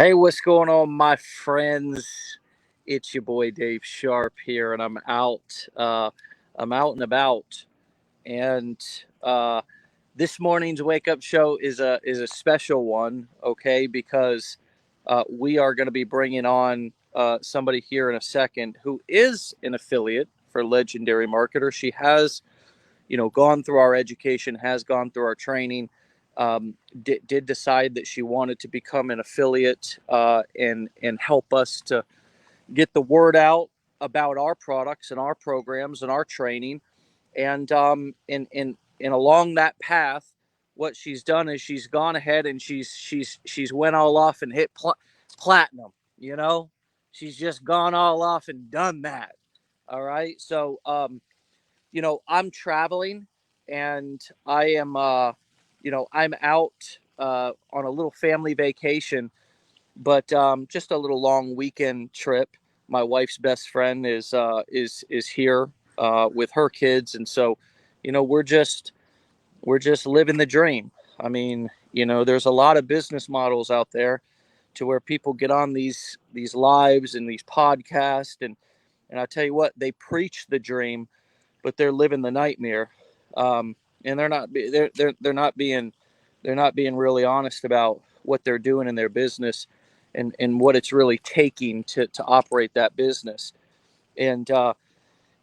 Hey, what's going on, my friends? It's your boy Dave Sharp here, and I'm out and about. And uh, this morning's wake up show is a special one, okay? Because we are going to be bringing on somebody here in a second who is an affiliate for Legendary Marketer. She has, gone through our education, has gone through our training, did decide that she wanted to become an affiliate and help us to get the word out about our products and our programs and our training. And along that path, what she's done is she's gone ahead and she's went all off and hit platinum. You know, she's just gone all off and done that. All right, so I'm traveling and I'm out on a little family vacation, but just a little long weekend trip. My wife's best friend is here with her kids, and so, we're just living the dream. I mean, there's a lot of business models out there to where people get on these lives and these podcasts, and I tell you what, they preach the dream, but they're living the nightmare, and they're not being really honest about what they're doing in their business, and what it's really taking to operate that business, and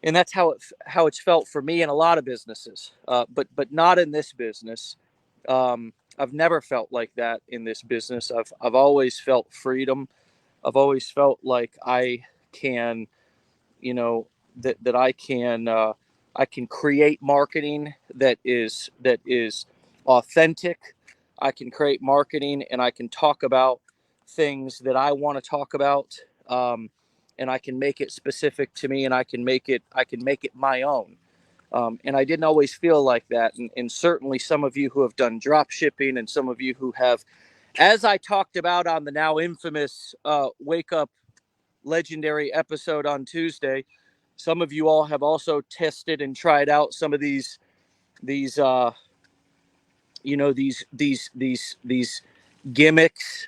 and that's how it's felt for me in a lot of businesses, but not in this business. I've never felt like that in this business. I've always felt freedom. I've always felt like I can, you know, that I can create marketing that is authentic. I can create marketing and I can talk about things that I want to talk about, and I can make it specific to me, and I can make it my own. And I didn't always feel like that, and certainly some of you who have done drop shipping, and some of you who have, as I talked about on the now infamous Wake Up Legendary episode on Tuesday, some of you all have also tested and tried out some of these these gimmicks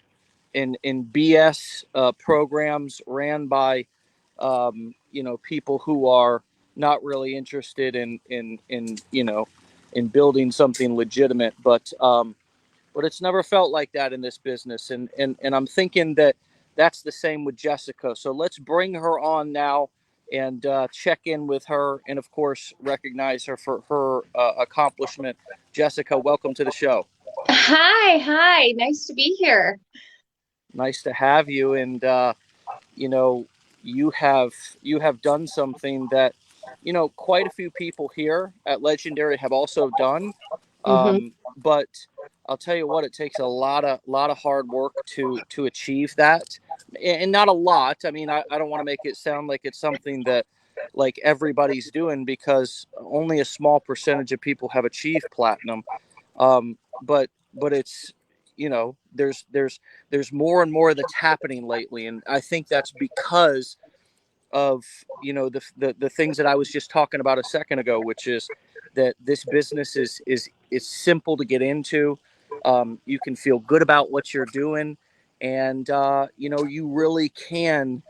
and BS programs ran by people who are not really interested in building something legitimate, but it's never felt like that in this business. And I'm thinking that that's the same with Jessica. So let's bring her on now and check in with her, and of course recognize her for her accomplishment. Jessica, welcome to the show. Hi, nice to be here. Nice to have you. And you know you have you have done something that quite a few people here at Legendary have also done. hmm But I'll tell you what, it takes a lot of hard work to achieve that, and not a lot. I mean, I don't want to make it sound like it's something that like everybody's doing, because only a small percentage of people have achieved platinum. But it's there's more and more that's happening lately, and I think that's because of the things that I was just talking about a second ago, which is that this business is simple to get into. You can feel good about what you're doing, and you really can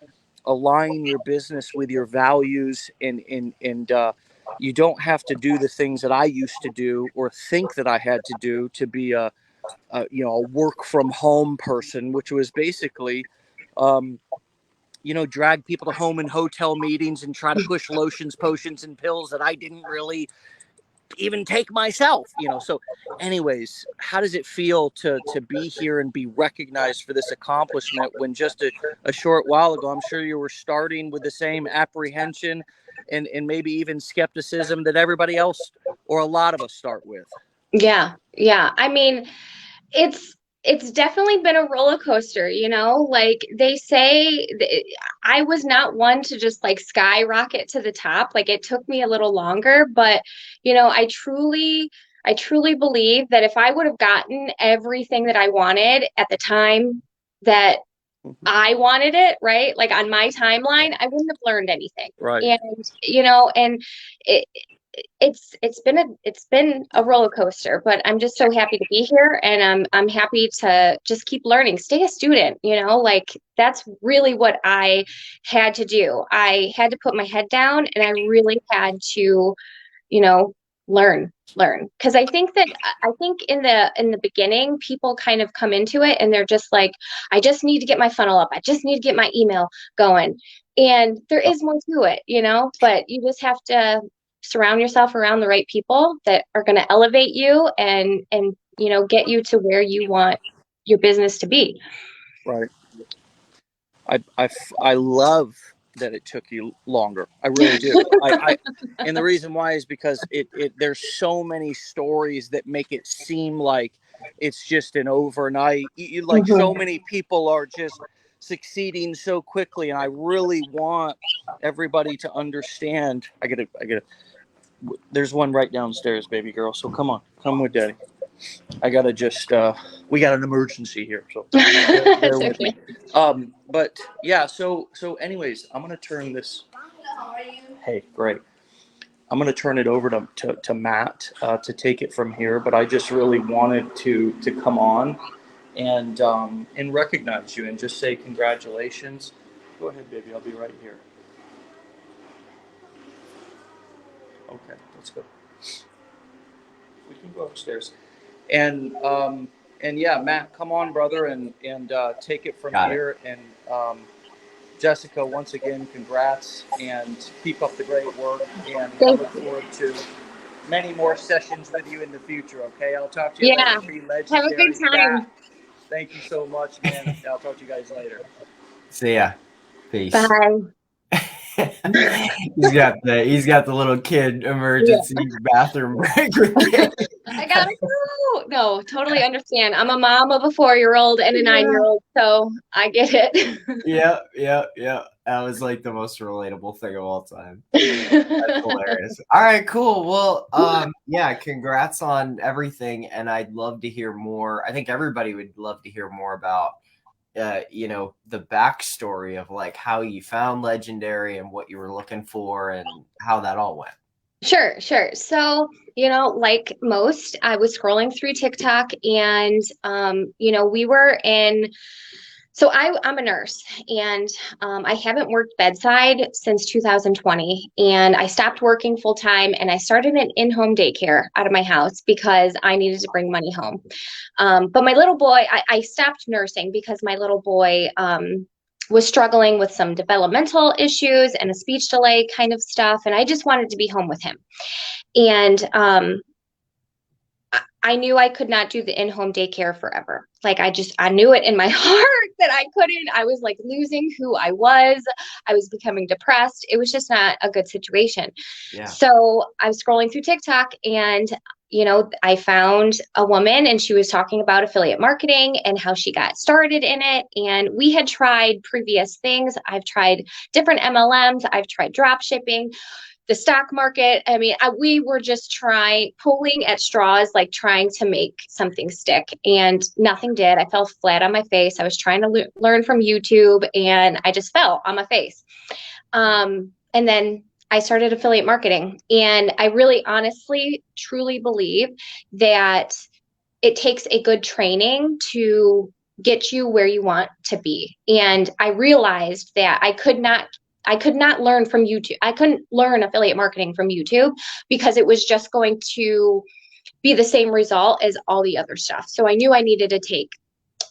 align your business with your values, and you don't have to do the things that I used to do or think that I had to do to be a work from home person, which was basically um, drag people to home in hotel meetings and try to push lotions, potions, and pills that I didn't really even take myself. So, anyways, how does it feel to be here and be recognized for this accomplishment when just a short while ago, I'm sure you were starting with the same apprehension and maybe even skepticism that everybody else or a lot of us start with? Yeah. I mean, it's it's definitely been a roller coaster, Like they say, I was not one to just like skyrocket to the top. Like it took me a little longer, but I truly believe that if I would have gotten everything that I wanted at the time that Mhm. I wanted it, right? Like on my timeline, I wouldn't have learned anything. Right. And it's been a roller coaster, but I'm just so happy to be here, and I'm happy to just keep learning, stay a student, like that's really what I had to do. I had to put my head down, and I really had to, you know, learn. Because I think in the beginning, people kind of come into it and they're just like, I just need to get my funnel up. I just need to get my email going. And there is more to it, but you just have to surround yourself around the right people that are going to elevate you and get you to where you want your business to be. Right. I love that it took you longer. I really do. And the reason why is because there's so many stories that make it seem like it's just an overnight. Like so Mhm. many people are just succeeding so quickly, and I really want everybody to understand. I get it. There's one right downstairs, baby girl. So come on, come with daddy. I gotta just we got an emergency here, so bear It's with okay. me. But yeah, so anyways, I'm gonna turn this. Hey, great. I'm gonna turn it over to Matt to take it from here. But I just really wanted to come on and recognize you and just say congratulations. Go ahead, baby. I'll be right here. Okay, let's go. We can go upstairs. And yeah, Matt, come on, brother, and take it from Got it. here. And Jessica, once again, congrats and keep up the great work. And I Thank look you. forward to many more sessions with you in the future. Okay, I'll talk to you Yeah. later. Be Have a good legendary, time. Matt. Thank you so much, man. I'll talk to you guys later. See ya. Peace. Bye. He's got the little kid emergency bathroom break with him. I gotta go. No, totally understand. I'm a mom of a 4-year-old and a Yeah. 9-year-old, so I get it. Yeah. That was like the most relatable thing of all time. That's hilarious. All right, cool. Well, yeah, congrats on everything, and I'd love to hear more. I think everybody would love to hear more about the backstory of like how you found Legendary and what you were looking for and how that all went. Sure. So, like most, I was scrolling through TikTok and, we were in. So I'm a nurse and I haven't worked bedside since 2020. And I stopped working full time and I started an in-home daycare out of my house because I needed to bring money home. But my little boy, I stopped nursing because my little boy was struggling with some developmental issues and a speech delay kind of stuff. And I just wanted to be home with him. And I knew I could not do the in-home daycare forever. Like I knew it in my heart that I couldn't. I was like losing who I was. I was becoming depressed. It was just not a good situation. Yeah. So I was scrolling through TikTok and I found a woman and she was talking about affiliate marketing and how she got started in it. And we had tried previous things. I've tried different MLMs. I've tried drop shipping, the stock market. I mean, we were just pulling at straws, like trying to make something stick, and nothing did. I fell flat on my face. I was trying to learn from YouTube, and I just fell on my face. And then I started affiliate marketing, and I really, honestly, truly believe that it takes a good training to get you where you want to be. And I realized that I could not learn from YouTube. I couldn't learn affiliate marketing from YouTube because it was just going to be the same result as all the other stuff. So I knew I needed to take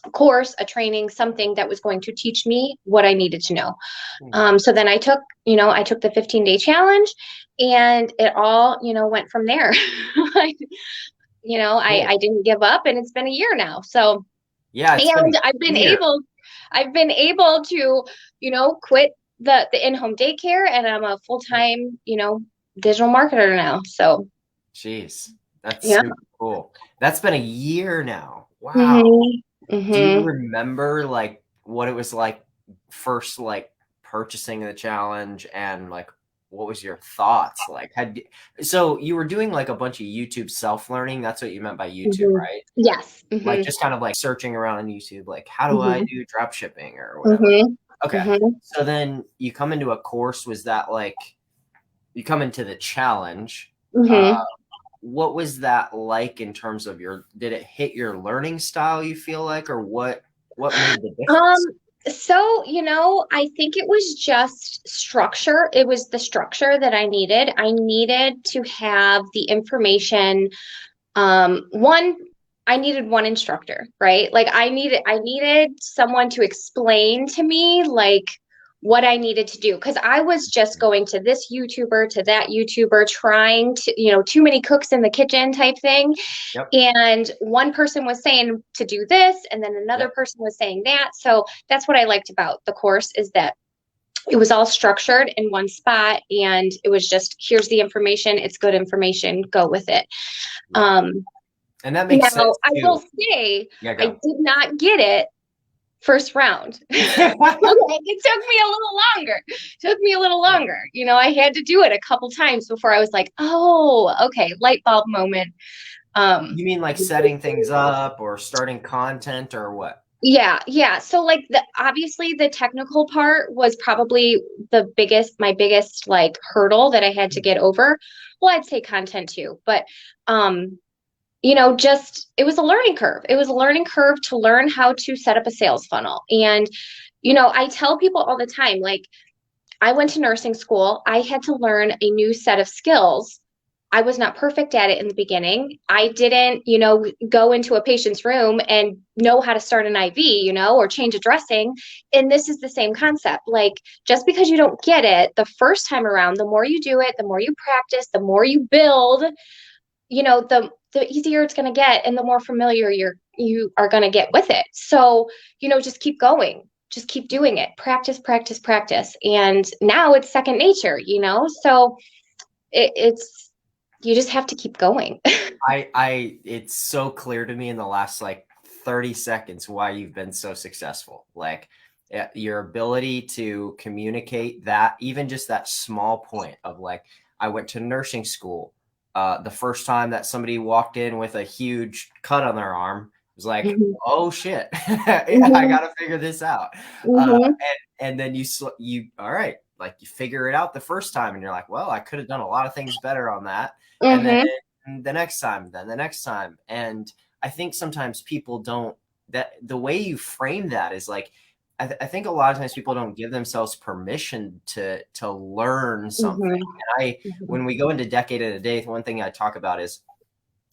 a course, a training, something that was going to teach me what I needed to know. So then I took the 15-day challenge and it all, went from there. Cool. I didn't give up and it's been a year now. So, Yeah, and I've been able to, quit the in-home daycare and I'm a full-time, digital marketer now. So, Jeez, that's yeah. super cool. That's been a year now. Wow. Mm-hmm. Do you Mm-hmm. remember like what it was like first like purchasing the challenge and like what was your thoughts like so you were doing like a bunch of YouTube self-learning? That's what you meant by YouTube, Mm-hmm. right? Yes. Like Mm-hmm. just kind of like searching around on YouTube, like how do I Mm-hmm. do drop shipping or whatever. Mm-hmm. Okay. Mm-hmm. So then you come into a course. Was that like you come into the challenge? hmm What was that like in terms of did it hit your learning style, you feel like, or what made the Um, difference? so, I think it was just structure. It was the structure that I needed. I needed to have the information. One, I needed one instructor, right? Like I needed someone to explain to me like what I needed to do because I was just going to this YouTuber to that YouTuber trying to, too many cooks in the kitchen type thing. Yep. And one person was saying to do this, and then another Yep. person was saying that. So that's what I liked about the course is that it was all structured in one spot and it was just here's the information, it's good information, go with it. Yeah. um And that makes Now sense I will too. say Yeah, I go. did not get it first round. Okay, it took me a little longer. Took me a little longer. I had to do it a couple times before I was like, oh, okay, light bulb moment. You mean like setting things up or starting content or what? Yeah. So like obviously the technical part was probably my biggest like hurdle that I had to get over. Well, I'd say content too, but um, just it was a learning curve. It was a learning curve to learn how to set up a sales funnel. And, I tell people all the time, like I went to nursing school. I had to learn a new set of skills. I was not perfect at it in the beginning. I didn't, go into a patient's room and know how to start an IV, or change a dressing. And this is the same concept. Like, just because you don't get it the first time around, the more you do it, the more you practice, the more you build, the easier it's going to get and the more familiar you are going to get with it. So, just keep going, just keep doing it, practice, practice, practice. And now it's second nature, so it's you just have to keep going. It's so clear to me in the last like 30 seconds why you've been so successful. Like your ability to communicate that, even just that small point of like, I went to nursing school. The first time that somebody walked in with a huge cut on their arm, it was like, Mhm. oh shit, I Mhm. gotta figure this out. Mhm. And then you all right, like you figure it out the first time, and you're like, well, I could have done a lot of things better on that. And then Mhm. the next time, then the next time. And I think sometimes people don't, that the way you frame that is like, I think a lot of times people don't give themselves permission to learn something. Mhm. And Mhm. when we go into decade of the day, one thing I talk about is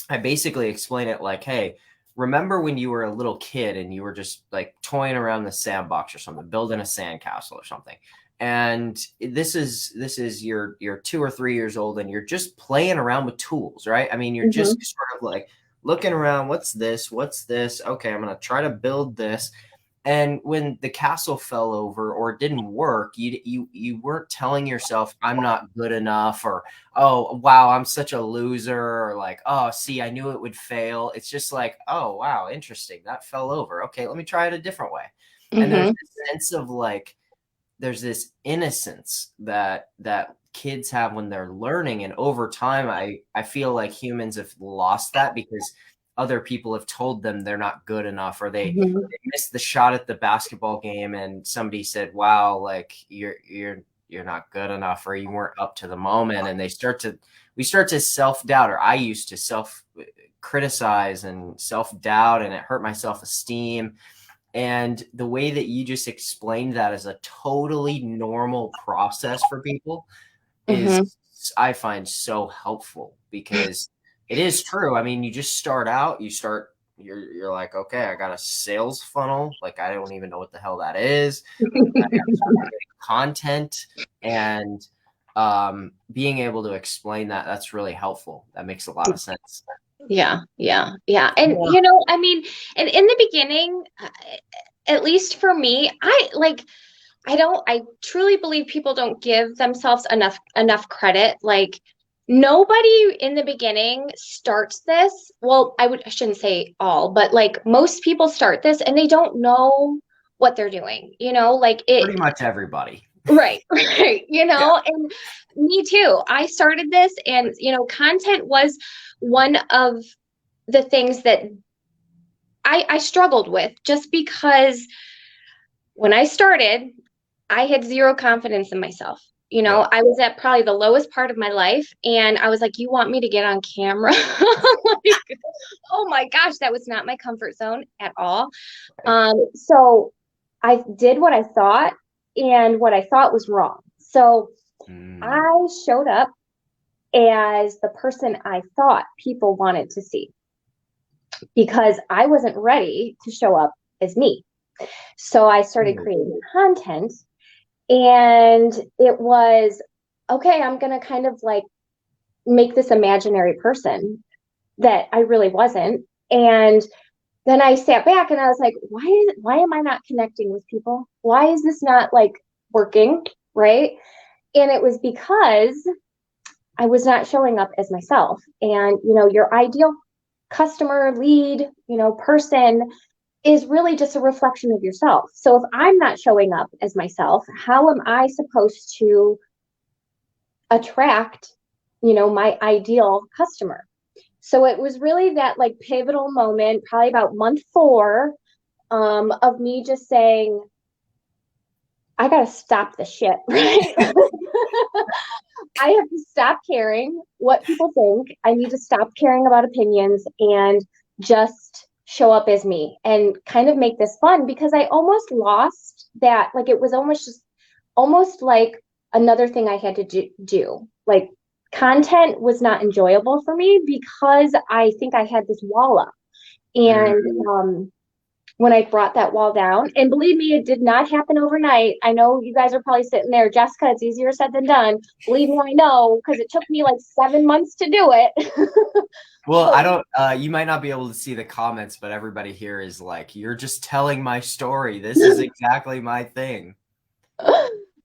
I basically explain it like, hey, remember when you were a little kid and you were just like toying around the sandbox or something, building a sandcastle or something. And this is you're 2 or 3 years old and you're just playing around with tools, right? I mean, you're just Mhm. sort of like looking around, what's this? What's this? Okay, I'm gonna try to build this. And when the castle fell over or it didn't work, you weren't telling yourself, I'm not good enough, or oh wow, I'm such a loser, or like, oh see, I knew it would fail. It's just like, oh wow, interesting, that fell over. Okay, let me try it a different way. And there's Mhm. this sense of like, there's this innocence that kids have when they're learning, and over time I feel like humans have lost that because other people have told them they're not good enough, or Mhm. they missed the shot at the basketball game and somebody said, wow, like you're not good enough, or you weren't up to the moment, and we start to self-doubt, or I used to self criticize and self-doubt, and it hurt my self-esteem. And the way that you just explained that as a totally normal process for people is, Mhm. I find, so helpful, because it is true. I mean, you just start out, you're like, okay, I got a sales funnel. Like, I don't even know what the hell that is. I got to start creating content, and being able to explain that, that's really helpful. That makes a lot of sense. Yeah. And Yeah. I mean, and in the beginning, at least for me, I truly believe people don't give themselves enough credit. Like nobody in the beginning starts this. Well, I shouldn't say all, but like most people start this and they don't know what they're doing, like it. Pretty much everybody. Right, right, Yeah. and me too. I started this and, content was one of the things that I struggled with just because when I started, I had zero confidence in myself. You know, I was at probably the lowest part of my life, and I was like, you want me to get on camera? Like, oh my gosh, that was not my comfort zone at all. So I did what I thought, and what I thought was wrong. So I showed up as the person I thought people wanted to see, because I wasn't ready to show up as me. So I started creating content, and it was, okay, I'm going to kind of like make this imaginary person that I really wasn't. And then I sat back and I was like, why am I not connecting with people? Why is this not like working? Right. And it was because I was not showing up as myself. And, you know, your ideal customer, lead, you know, person is really just a reflection of yourself. So if I'm not showing up as myself, how am I supposed to attract, you know, my ideal customer? So it was really that like pivotal moment, probably about month 4, of me just saying, I got to stop the shit, right? I have to stop caring what people think. I need to stop caring about opinions and just show up as me and kind of make this fun, because I almost lost that. Like, it was almost like another thing I had to do. Like, content was not enjoyable for me because I think I had this wall up. And when I brought that wall down, and believe me, it did not happen overnight. I know you guys are probably sitting there, Jessica, it's easier said than done. Believe me, I know, because it took me like 7 months to do it. Well, I don't, you might not be able to see the comments, but everybody here is like, you're just telling my story. This is exactly my thing.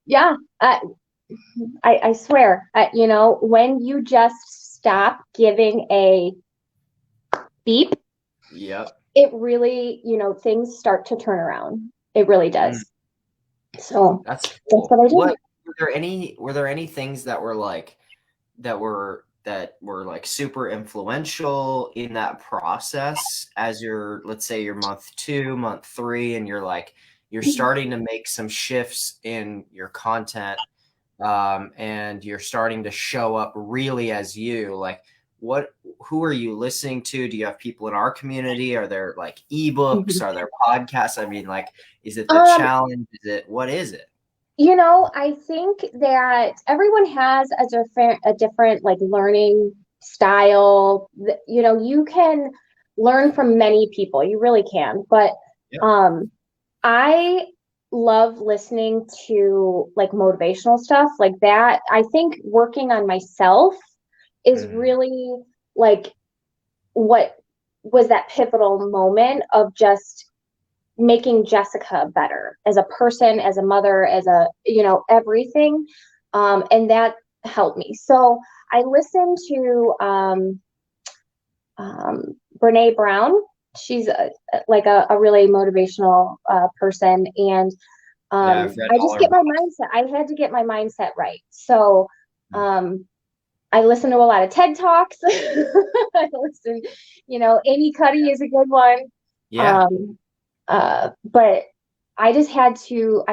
Yeah, I swear, you know, when you just stop giving a beep, yep, it really, you know, things start to turn around. It really does. So that's cool. what I did. Were there any things that were like super influential in that process as let's say your month 2, month 3, and you're starting to make some shifts in your content, and you're starting to show up really as you? Like, who are you listening to? Do you have people in our community? Are there like ebooks? Are there podcasts? I mean, like, is it the challenge? What is it? You know, I think that everyone has a different like learning style. You know, you can learn from many people. You really can. But I love listening to like motivational stuff like that. I think working on myself is really like what was that pivotal moment of just making Jessica better as a person, as a mother, as a, you know, everything. And that helped me. So I listened to Brene Brown. She's a really motivational person. And I just get my mindset. I had to get my mindset right. So I listen to a lot of TED Talks. I listen, you know, Amy Cuddy is a good one. Yeah. But I just had to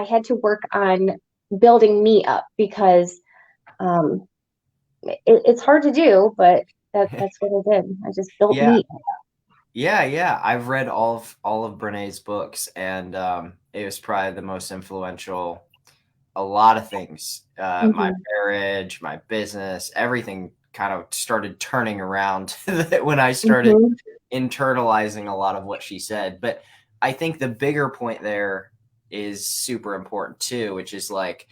work on building me up, because it's hard to do, but that's what I did. I just built me up. Yeah. I've read all of Brene's books, and it was probably the most influential. A lot of things, my marriage, my business, everything kind of started turning around when I started internalizing a lot of what she said. But I think the bigger point there is super important too, which is like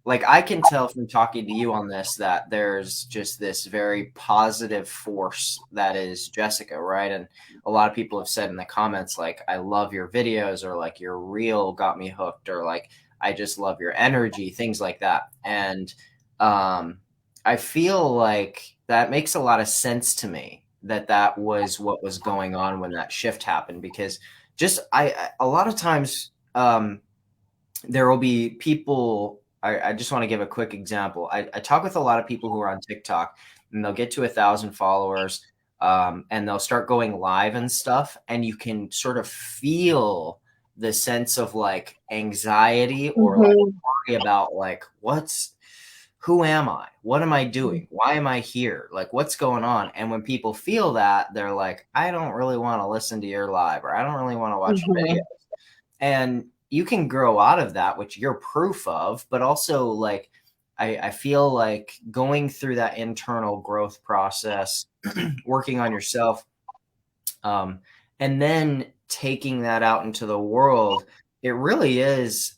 I can tell from talking to you on this that there's just this very positive force that is Jessica, right? And a lot of people have said in the comments, like, I love your videos, or like, your reel got me hooked, or like, I just love your energy, things like that. And I feel like that makes a lot of sense to me, that was what was going on when that shift happened, because just a lot of times there will be people. I just want to give a quick example. I talk with a lot of people who are on TikTok, and they'll get to 1,000 followers, and they'll start going live and stuff, and you can sort of feel the sense of like anxiety or like worry about like what's who am I? What am I doing? Why am I here? Like, what's going on? And when people feel that, they're like, I don't really want to listen to your live, or I don't really want to watch your videos. And you can grow out of that, which you're proof of, but also like, I feel like going through that internal growth process, working on yourself, and then taking that out into the world, it really is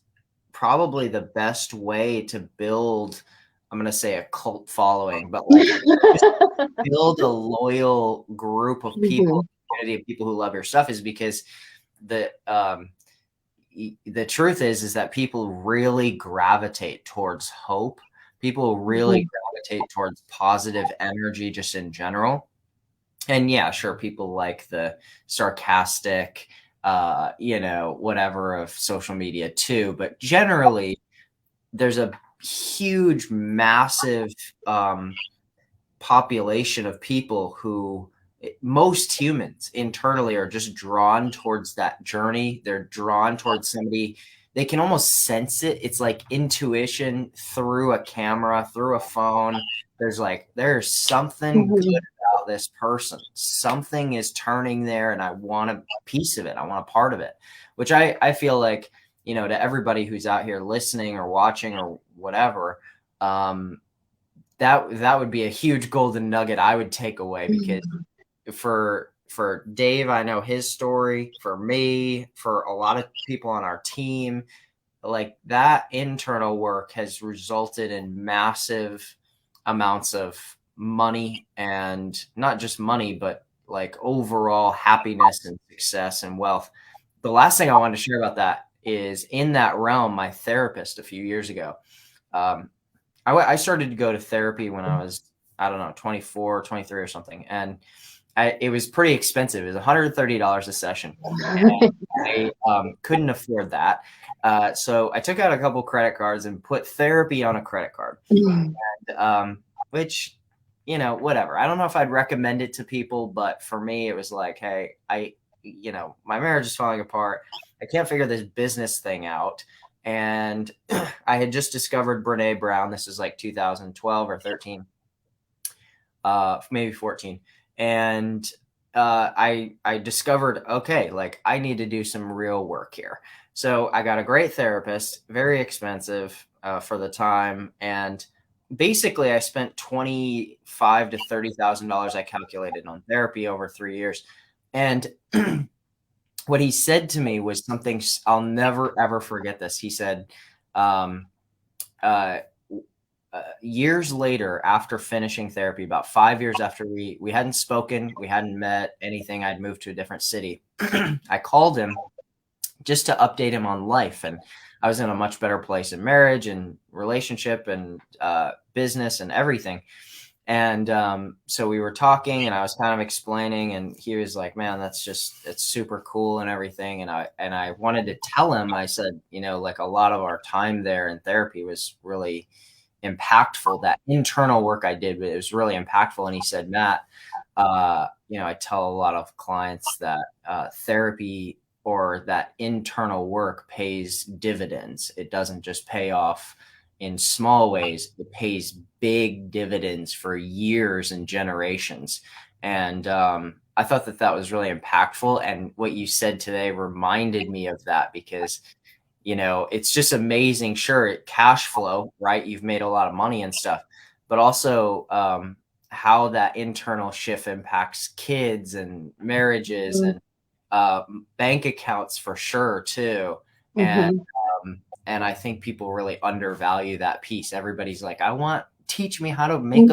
probably the best way to build, I'm going to say a cult following, but like just build a loyal group of people, community of people who love your stuff, is because the truth is that people really gravitate towards hope. People really gravitate towards positive energy just in general. And yeah, sure, people like the sarcastic, whatever of social media too. But generally, there's a huge, massive population of people who, most humans internally, are just drawn towards that journey. They're drawn towards somebody. They can almost sense it. It's like intuition through a camera, through a phone. There's something good about this person. Something is turning there, and I want a piece of it. I want a part of it, which I feel like, to everybody who's out here listening or watching or whatever, that would be a huge golden nugget I would take away, because for Dave, I know his story. For me, for a lot of people on our team, like that internal work has resulted in massive amounts of money, and not just money, but like overall happiness and success and wealth. The last thing I wanted to share about that is, in that realm, my therapist a few years ago, I started to go to therapy when I was, I don't know, 24, 23 or something. And it was pretty expensive. It was $130 a session. And I couldn't afford that. So I took out a couple credit cards and put therapy on a credit card, and, which, whatever. I don't know if I'd recommend it to people, but for me, it was like, hey, my marriage is falling apart. I can't figure this business thing out. And I had just discovered Brene Brown. This is like 2012 or 13, maybe 14. And I discovered, okay, like I need to do some real work here. So I got a great therapist, very expensive for the time. And basically I spent $25,000 to $30,000, I calculated, on therapy over 3 years. And what he said to me was something I'll never, ever forget this. He said, years later, after finishing therapy, about 5 years after we hadn't spoken, we hadn't met anything, I'd moved to a different city. I called him just to update him on life. And I was in a much better place in marriage and relationship and business and everything. And so we were talking, and I was kind of explaining, and he was like, man, it's super cool and everything. And I wanted to tell him, I said, like a lot of our time there in therapy was really impactful. That internal work I did, but it was really impactful. And he said, Matt, I tell a lot of clients that therapy, or that internal work, pays dividends. It doesn't just pay off in small ways, it pays big dividends for years and generations. And I thought that was really impactful. And what you said today reminded me of that, because, it's just amazing. Sure, cash flow, right? You've made a lot of money and stuff, but also how that internal shift impacts kids and marriages and bank accounts for sure too. And I think people really undervalue that piece. Everybody's like, teach me how to make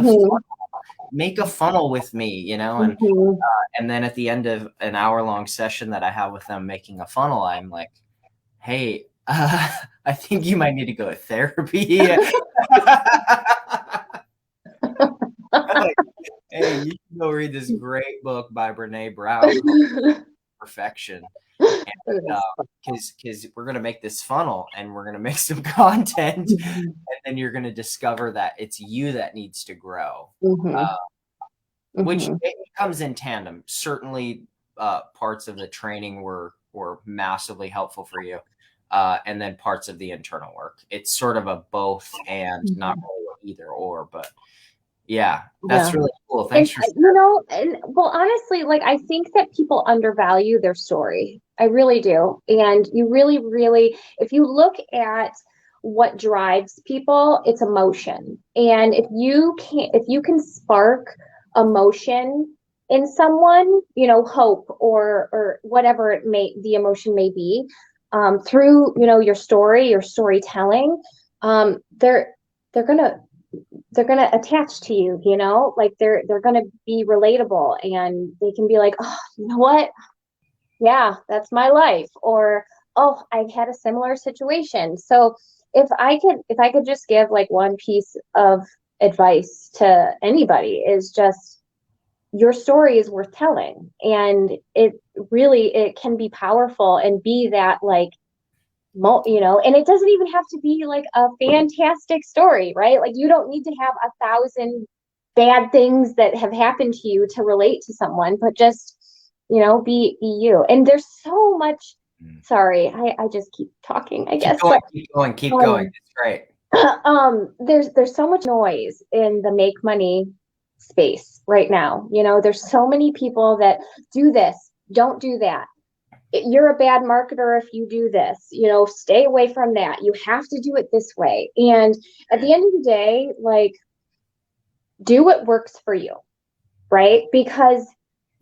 a funnel with me, and then at the end of an hour-long session that I have with them making a funnel, I'm like, hey, I think you might need to go to therapy. Like, hey, you can go read this great book by Brene Brown, Perfection. Because we're going to make this funnel, and we're going to make some content, and then you're going to discover that it's you that needs to grow, which it comes in tandem. Certainly parts of the training were massively helpful for you, and then parts of the internal work. It's sort of a both and, not really what either or, but yeah, that's really cool. Thanks for and well, honestly, like I think that people undervalue their story. I really do. And you really, really, if you look at what drives people, it's emotion. And if you can spark emotion in someone, hope or whatever the emotion may be, through, your story, your storytelling, they're gonna they're going to attach to you, like they're going to be relatable and they can be like, oh, you know what? Yeah, that's my life. Or, oh, I've had a similar situation. So if I could just give like one piece of advice to anybody is just your story is worth telling. And it can be powerful and be that like and it doesn't even have to be like a fantastic story, right? Like you don't need to have 1,000 bad things that have happened to you to relate to someone, but just, be you. And there's so much, sorry, I just keep talking, I guess. Keep going. It's great. There's so much noise in the make money space right now. There's so many people that do this, don't do that. You're a bad marketer if you do this, stay away from that. You have to do it this way. And at the end of the day, like, do what works for you, right? Because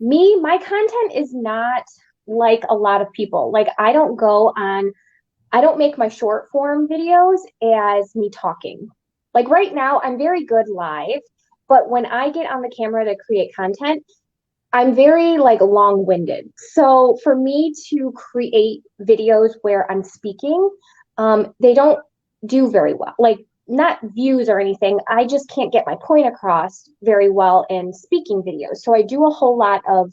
my content is not like a lot of people. Like, I don't make my short form videos as me talking. Like right now, I'm very good live, but when I get on the camera to create content, I'm very like long-winded. So for me to create videos where I'm speaking, they don't do very well. Like not views or anything. I just can't get my point across very well in speaking videos. So I do a whole lot of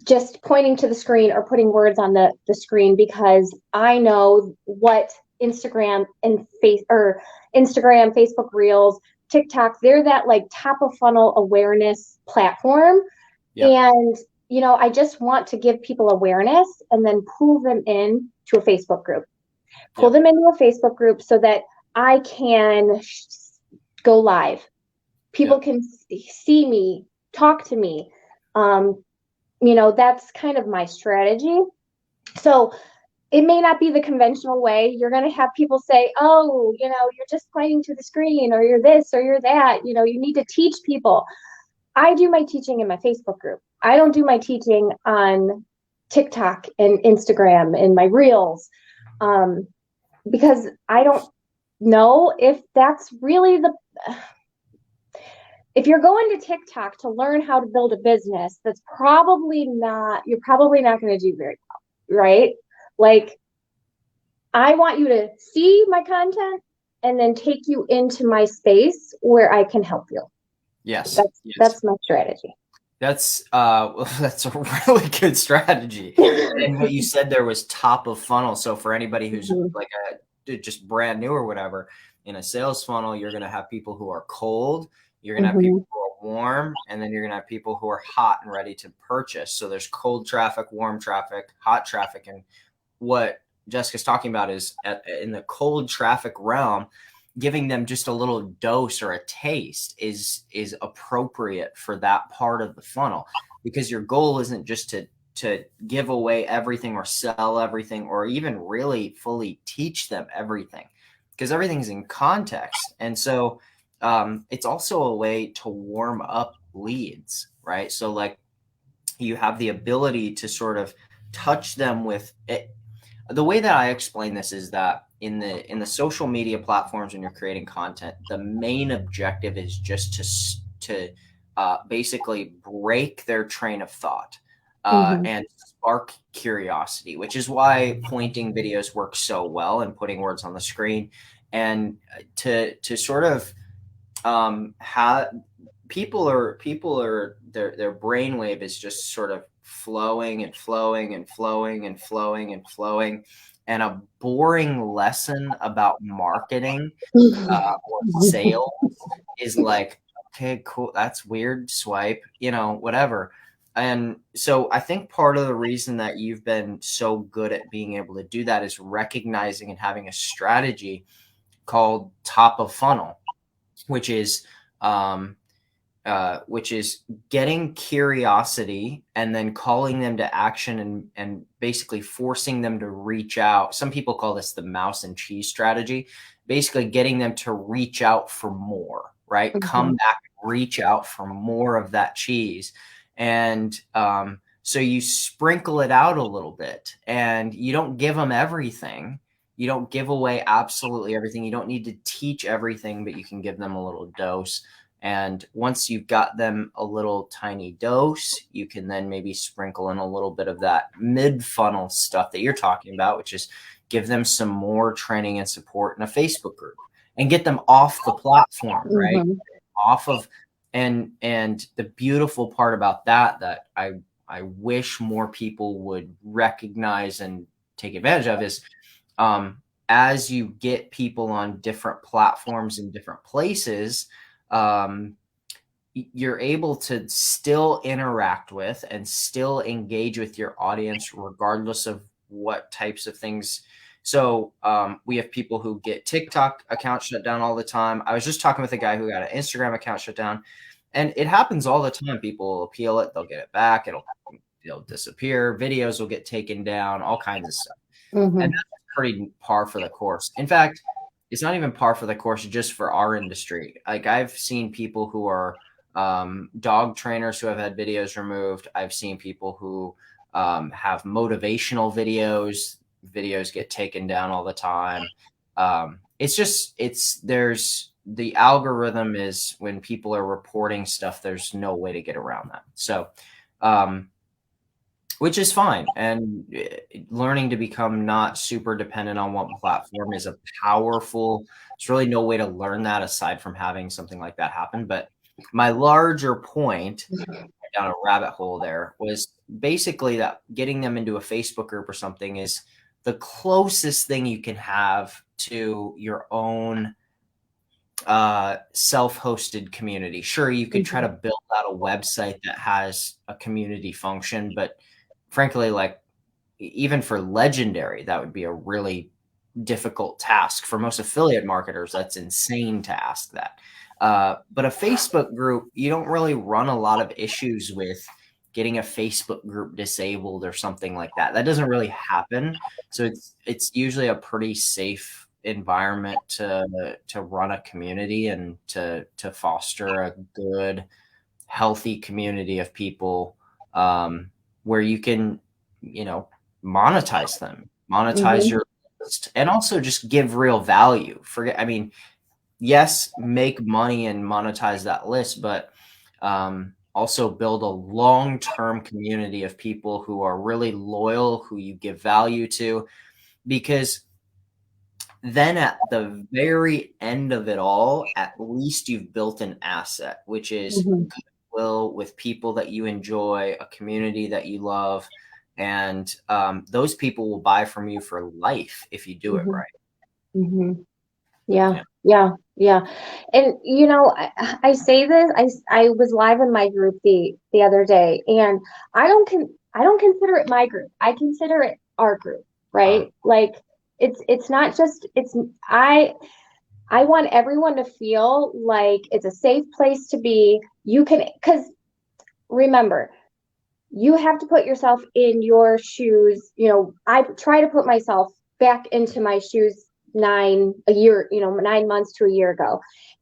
just pointing to the screen or putting words on the screen because I know what Instagram, Facebook Reels, TikTok, they're that like top of funnel awareness platform. Yep. And, I just want to give people awareness and then pull them in to a Facebook group, them into a Facebook group so that I can go live. People can see me, talk to me. That's kind of my strategy. So it may not be the conventional way. You're going to have people say, oh, you're just pointing to the screen or you're this or you're that. You need to teach people. I do my teaching in my Facebook group. I don't do my teaching on TikTok and Instagram and my reels because I don't know if that's really if you're going to TikTok to learn how to build a business, you're probably not going to do very well, right? Like, I want you to see my content and then take you into my space where I can help you. Yes. That's my strategy. That's a really good strategy. And what you said there was top of funnel. So for anybody who's like just brand new or whatever, in a sales funnel, you're going to have people who are cold, you're going to have people who are warm, and then you're going to have people who are hot and ready to purchase. So there's cold traffic, warm traffic, hot traffic. And what Jessica's talking about is in the cold traffic realm, giving them just a little dose or a taste is appropriate for that part of the funnel, because your goal isn't just to give away everything or sell everything or even really fully teach them everything, because everything's in context. And so it's also a way to warm up leads, right? So like you have the ability to sort of touch them with it. The way that I explain this is that in the social media platforms, when you're creating content, the main objective is just to basically break their train of thought and spark curiosity, which is why pointing videos work so well and putting words on the screen, and to sort of have people are their brainwave is just sort of flowing and flowing and flowing and flowing and flowing. And a boring lesson about marketing or sales is like, okay, cool, that's weird, swipe, whatever. And so I think part of the reason that you've been so good at being able to do that is recognizing and having a strategy called top of funnel, which is getting curiosity and then calling them to action and basically forcing them to reach out. Some people call this the mouse and cheese strategy, basically getting them to reach out for more, right? Mm-hmm. Come back, reach out for more of that cheese. And so you sprinkle it out a little bit, and you don't give them everything. You don't give away absolutely everything. You don't need to teach everything, but you can give them a little dose. And once you've got them a little tiny dose, you can then maybe sprinkle in a little bit of that mid-funnel stuff that you're talking about, which is give them some more training and support in a Facebook group and get them off the platform, right? Mm-hmm. Off of, and the beautiful part about that I wish more people would recognize and take advantage of is, as you get people on different platforms in different places, you're able to still interact with and still engage with your audience regardless of what types of things. So we have people who get TikTok accounts shut down all the time. I was just talking with a guy who got an Instagram account shut down, and it happens all the time. People will appeal it, they'll get it back, it'll disappear, videos will get taken down, all kinds of stuff. Mm-hmm. And that's pretty par for the course. In fact, it's not even par for the course just for our industry. Like, I've seen people who are dog trainers who have had videos removed. I've seen people who have motivational videos get taken down all the time. There's the algorithm is, when people are reporting stuff, there's no way to get around that. So, which is fine. And learning to become not super dependent on one platform is a powerful, there's really no way to learn that aside from having something like that happen. But my larger point down a rabbit hole there was basically that getting them into a Facebook group or something is the closest thing you can have to your own self-hosted community. Sure, you could try to build out a website that has a community function, but frankly, like, even for Legendary, that would be a really difficult task. For most affiliate marketers, that's insane to ask that. But a Facebook group, you don't really run a lot of issues with getting a Facebook group disabled or something like that. That doesn't really happen. So it's usually a pretty safe environment to run a community and to foster a good, healthy community of people, where you can, monetize them, monetize your list, and also just give real value. Yes, make money and monetize that list, but also build a long-term community of people who are really loyal, who you give value to, because then at the very end of it all, at least you've built an asset, which is goodwill with people that you enjoy, a community that you love, and those people will buy from you for life if you do it right. Yeah. And I say this, I was live in my group the other day, and I don't consider it my group. I consider it our group, right? Like, it's not just, I want everyone to feel like it's a safe place to be. Because remember, you have to put yourself in your shoes. I try to put myself back into my shoes 9 months to a year ago.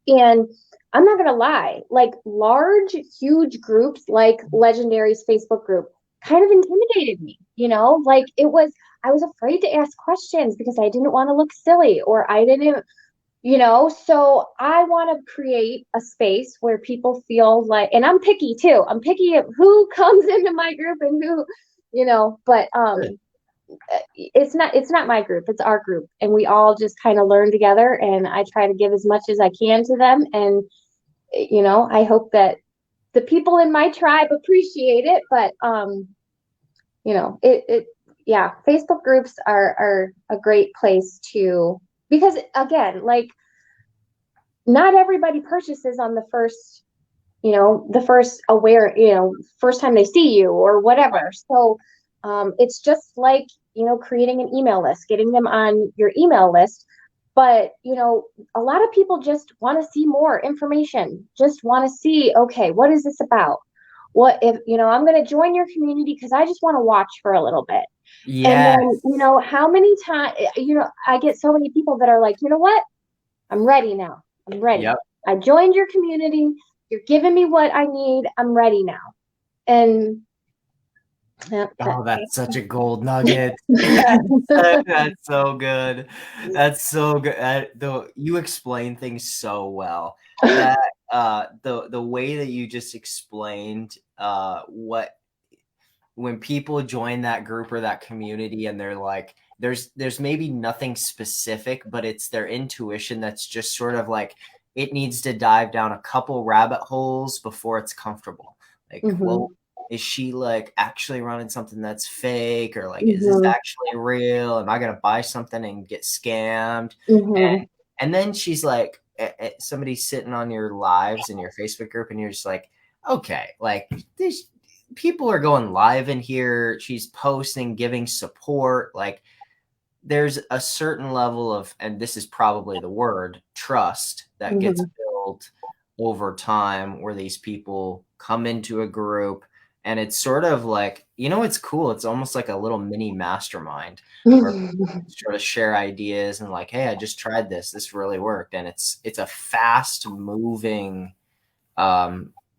And I'm not going to lie, like, large, huge groups like Legendary's Facebook group kind of intimidated me, like, I was afraid to ask questions because I didn't want to look silly, or I didn't, so I want to create a space where people feel like, and I'm picky too. I'm picky at who comes into my group and who, but it's not my group, it's our group, and we all just kind of learn together, and I try to give as much as I can to them, and I hope that the people in my tribe appreciate it. But Facebook groups are a great place to, because again, like, not everybody purchases on the first first time they see you or whatever. So it's just like, creating an email list, getting them on your email list. But, a lot of people just want to see more information, just want to see, okay, what is this about? What if, I'm going to join your community because I just want to watch for a little bit. And Yes. then, how many times, I get so many people that are like, you know what? I'm ready now. I'm ready. Yep. I joined your community. You're giving me what I need. I'm ready now. And Oh, that's such a gold nugget. That's so good. That's so good. You explain things so well. That the way that you just explained what when people join that group or that community and they're like there's maybe nothing specific, but it's their intuition that's just sort of like it needs to dive down a couple rabbit holes before it's comfortable. Like, well, is she like actually running something that's fake, or like is this actually real? Am I gonna buy something and get scammed? And then she's like, somebody's sitting on your lives in your Facebook group, and you're just like, okay, like these people are going live in here. She's posting, giving support. Like there's a certain level of, and this is probably the word, trust that gets built over time where these people come into a group. And it's sort of like, it's cool. It's almost like a little mini mastermind where people sort of share ideas and like, hey, I just tried this. This really worked. And it's a fast moving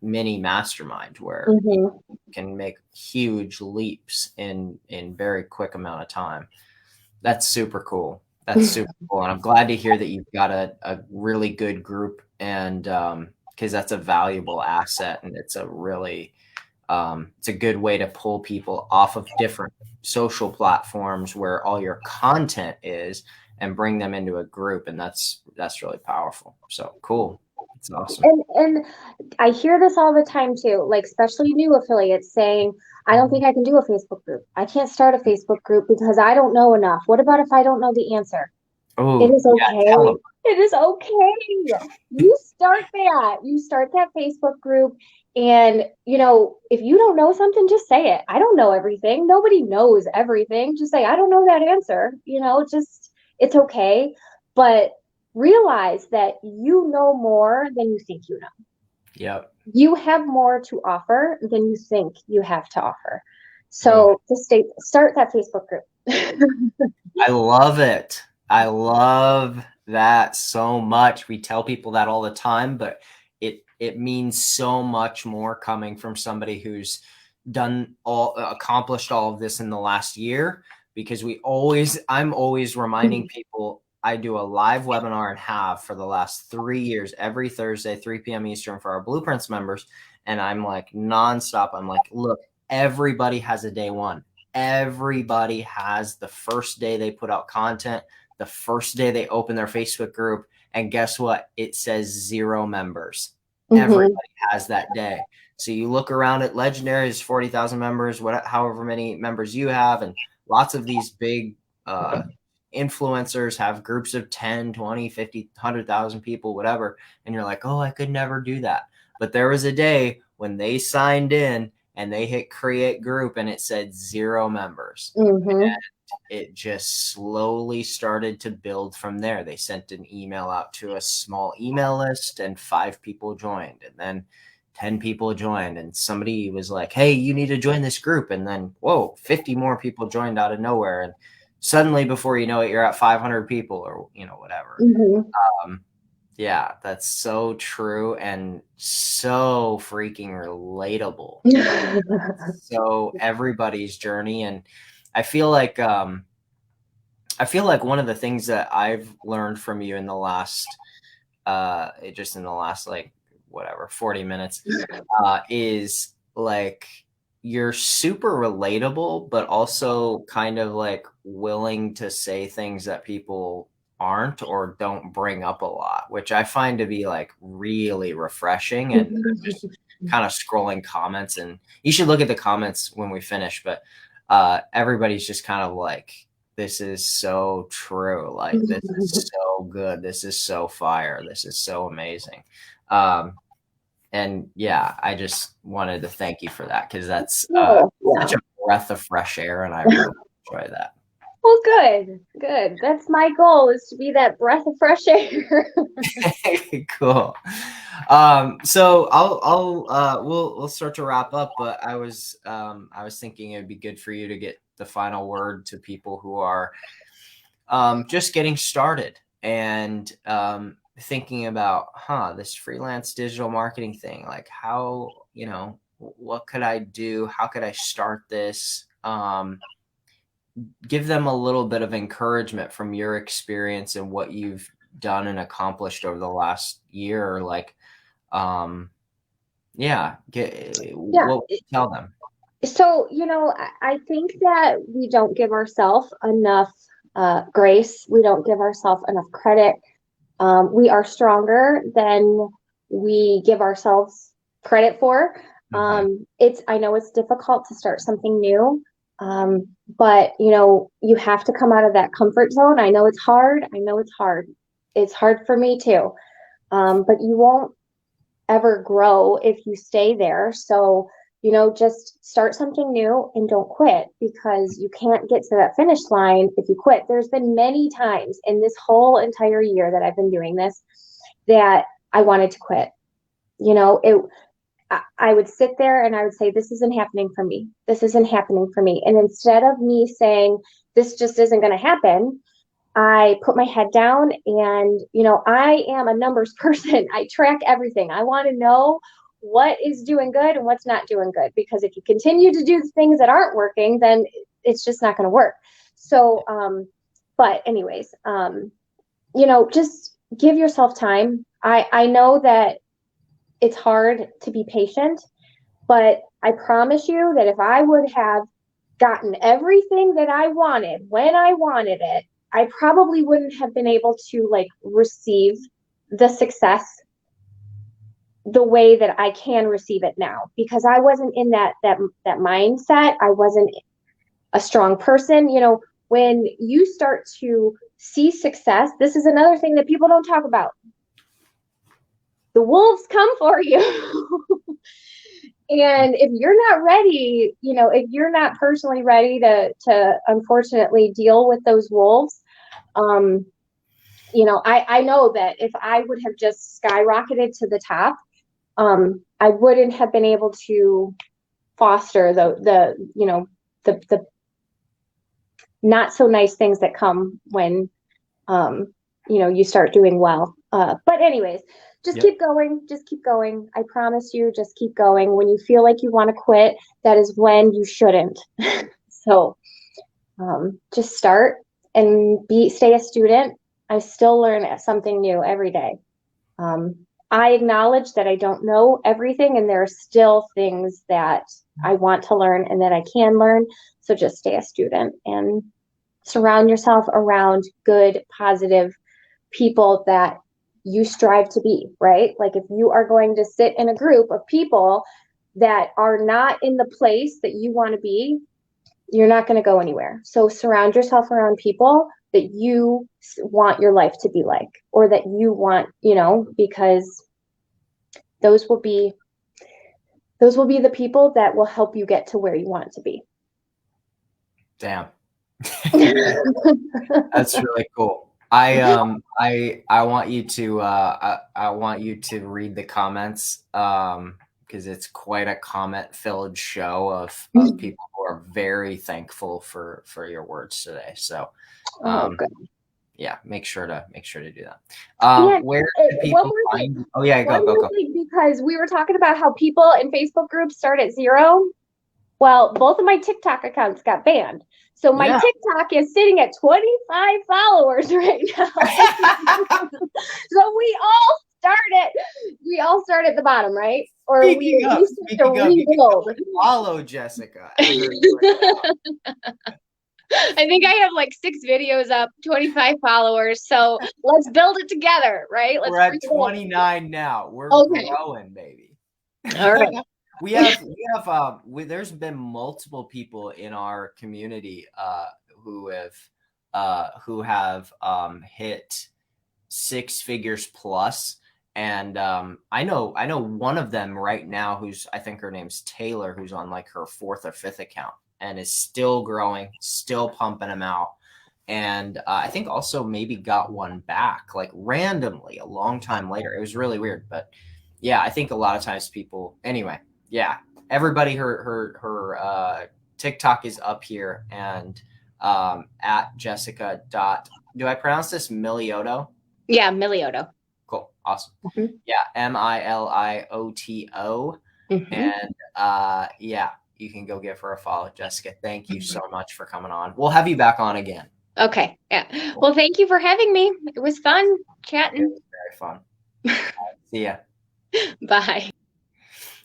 mini mastermind where you can make huge leaps in very quick amount of time. That's super cool. That's super cool. And I'm glad to hear that you've got a really good group, and because that's a valuable asset, and it's a really it's a good way to pull people off of different social platforms where all your content is and bring them into a group. And that's really powerful. So cool. It's awesome. And I hear this all the time too, like especially new affiliates saying, I don't think I can do a Facebook group. I can't start a Facebook group because I don't know enough. What about if I don't know the answer? It is okay. It is okay. You start that. You start that Facebook group. And, if you don't know something, just say it. I don't know everything. Nobody knows everything. Just say, I don't know that answer. It's okay. But realize that you know more than you think you know. Yep. You have more to offer than you think you have to offer. So just start that Facebook group. I love it. I love that so much. We tell people that all the time, but it means so much more coming from somebody who's accomplished all of this in the last year, because I'm always reminding people I do a live webinar and have for the last 3 years, every Thursday, 3 p.m. Eastern for our Blueprints members. And I'm like nonstop. I'm like, look, everybody has a day one. Everybody has the first day they put out content, the first day they open their Facebook group. And guess what? It says 0 members. Everybody has that day. So you look around at Legendary, there's 40,000 members, however many members you have. And lots of these big influencers have groups of 10, 20, 50, 100,000 people, whatever. And you're like, oh, I could never do that. But there was a day when they signed in and they hit create group and it said 0 members. And it just slowly started to build from there. They sent an email out to a small email list and 5 people joined, and then 10 people joined, and somebody was like, hey, you need to join this group. And then, whoa, 50 more people joined out of nowhere. And suddenly, before you know it, you're at 500 people or, whatever. Yeah, that's so true and so freaking relatable. So everybody's journey. And I feel like one of the things that I've learned from you in the last like 40 minutes is like you're super relatable, but also kind of like willing to say things that people aren't or don't bring up a lot, which I find to be like really refreshing. And just kind of scrolling comments, and you should look at the comments when we finish, but everybody's just kind of like, this is so true. Like, this is so good. This is so fire. This is so amazing. And yeah, I just wanted to thank you for that, because that's such a breath of fresh air, and I really enjoy that. Well, good, good. That's my goal, is to be that breath of fresh air. Cool. So we'll start to wrap up, but I was thinking it'd be good for you to get the final word to people who are just getting started and thinking about, this freelance digital marketing thing, like how, what could I do? How could I start this? Give them a little bit of encouragement from your experience and what you've done and accomplished over the last year. Like, what would you tell them? So, I think that we don't give ourselves enough grace. We don't give ourselves enough credit. We are stronger than we give ourselves credit for. I know it's difficult to start something new. But you have to come out of that comfort zone. I know it's hard. It's hard for me too. But you won't ever grow if you stay there. So, just start something new and don't quit, because you can't get to that finish line if you quit. There's been many times in this whole entire year that I've been doing this that I wanted to quit. I would sit there and I would say, this isn't happening for me. This isn't happening for me. And instead of me saying, this just isn't going to happen, I put my head down and, I am a numbers person. I track everything. I want to know what is doing good and what's not doing good, because if you continue to do the things that aren't working, then it's just not going to work. So, but anyways, just give yourself time. I know that it's hard to be patient, but I promise you that if I would have gotten everything that I wanted when I wanted it, I probably wouldn't have been able to receive the success the way that I can receive it now, because I wasn't in that mindset. I wasn't a strong person. When you start to see success, this is another thing that people don't talk about. The wolves come for you. And if you're not ready, if you're not personally ready to unfortunately deal with those wolves, I know that if I would have just skyrocketed to the top, I wouldn't have been able to foster the not so nice things that come when, you start doing well. But anyways, just keep going. Just keep going. I promise you, just keep going. When you feel like you want to quit, that is when you shouldn't. So just start and stay a student. I still learn something new every day. I acknowledge that I don't know everything, and there are still things that I want to learn and that I can learn. So just stay a student and surround yourself around good, positive people that you strive to be, right? Like if you are going to sit in a group of people that are not in the place that you want to be, you're not going to go anywhere. So surround yourself around people that you want your life to be like, or that you want, because those will be the people that will help you get to where you want to be. Damn. That's really cool. I want you to I want you to read the comments, because it's quite a comment-filled show of people who are very thankful for your words today. So good. Yeah, make sure to do that. Where can people find? Oh yeah, go. Because we were talking about how people in Facebook groups start at 0. Well, both of my TikTok accounts got banned. So my TikTok is sitting at 25 followers right now. So we all start at the bottom, right? Or we start to rebuild. Follow Jessica. I think I have 6 videos up, 25 followers. So let's build it together, right? We're at 29 now. We're growing, baby. All right. There's been multiple people in our community who have hit 6 figures plus. And I know one of them right now I think her name's Taylor, who's on her 4th or 5th account and is still growing, still pumping them out. And I think also maybe got one back like randomly a long time later. It was really weird, but yeah, I think a lot of times people. Anyway, yeah, everybody, her TikTok is up here, and at Jessica dot. Do I pronounce this Milioto? Yeah, Milioto. Cool, awesome. Mhm. Yeah, Milioto, Mhm. and yeah, you can go give her a follow, Jessica. Thank you so much for coming on. We'll have you back on again. Okay. Yeah. Well, thank you for having me. It was fun It chatting. was very fun. See ya. Bye.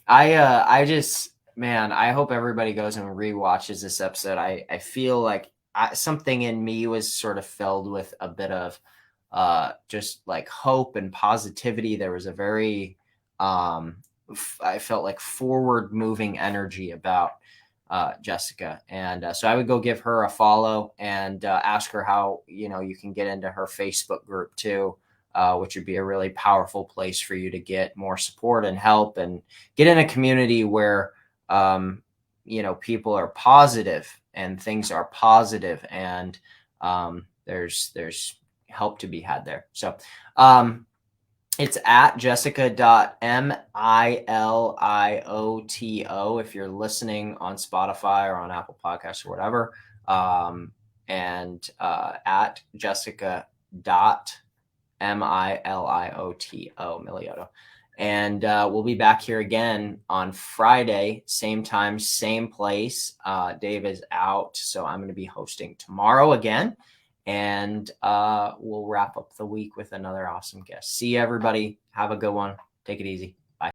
I just, man, I hope everybody goes and rewatches this episode. I feel like something in me was sort of filled with a bit of just like hope and positivity. There was a very I felt like forward moving energy about Jessica, and so I would go give her a follow and ask her how you can get into her Facebook group too, which would be a really powerful place for you to get more support and help and get in a community where people are positive and things are positive, and there's help to be had there. So it's at jessica.milioto if you're listening on Spotify or on Apple Podcasts or whatever. And at jessica.milioto. And we'll be back here again on Friday, same time, same place. Dave is out, so I'm going to be hosting tomorrow again. And we'll wrap up the week with another awesome guest. See you, everybody. Have a good one. Take it easy.